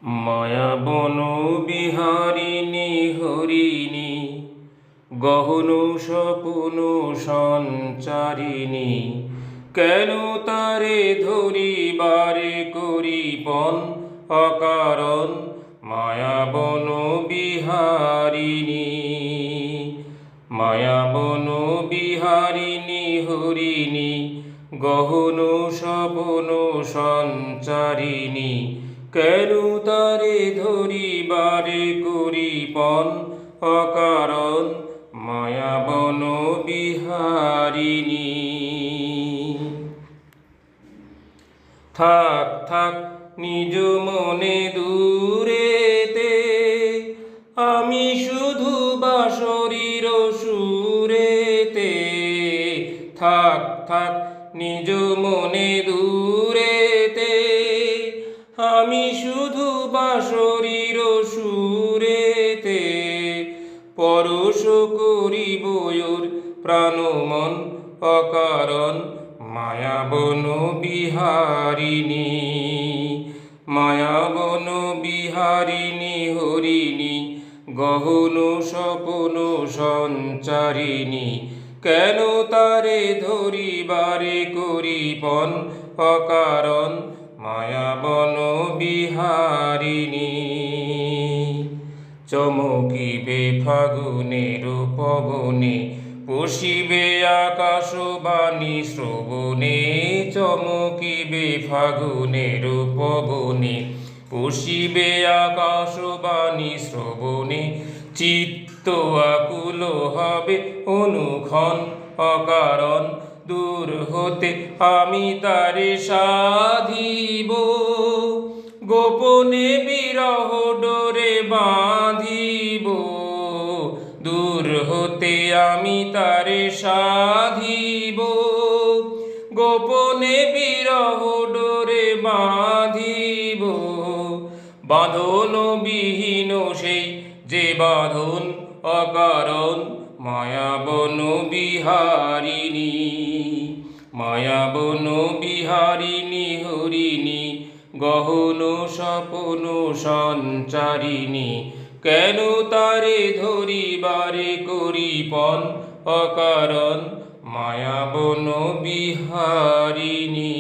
মায়াবন বিহারিণী হরিণী গহন স্বপ্ন সঞ্চারিণী, কেন তারে ধরিবারে করিপন অকারণ মায়াবন বিহারিণী। মায়াবন বিহারিণী হরিণী গহন স্বপ্ন সঞ্চারিণী, কেন তারে ধরিবারে করিপন অকারণ মায়াবন বিহারিণী। থাক থাক নিজ মনে দূরেতে, আমি শুধু বাঁশরীর সুরেতে। থাক থাক নিজ মনে দূরেতে, আমি শুধু বাঁশরীর সুরেতে। পরশ করিব ওর প্রাণমন অকারণ মায়াবন বিহারিণী। মায়াবন বিহারিণী হরিণী গহন স্বপ্ন সঞ্চারিণী, কেন তারে ধরিবারে করিপন অকারণ মায়াবন বিহারিণী। চমকিবে ফাগুনের পবনে, পশিবে আকাশবাণী শ্রবণে। চমকিবে ফাগুনের পবনে, পশিবে আকাশবাণী শ্রবণে। চিত্ত আকুল হবে অনুক্ষণ অকারণ, দূর হতে আমি তারে সাধিব। গোপনে বিরহ ডোরে বাঁধিব, দূর হতে আমি তারে সাধিব। গোপনে বিরহ ডোরে বাঁধিব, বাঁধন বিহীন সেই যে বাঁধন অকারণ মায়াবন বিহারিণী। মায়াবন বিহারিণী হরিণী গহন স্বপ্ন সঞ্চারিণী, কেন তারে ধরিবারে করিপন অকারণ মায়াবন বিহারিণী।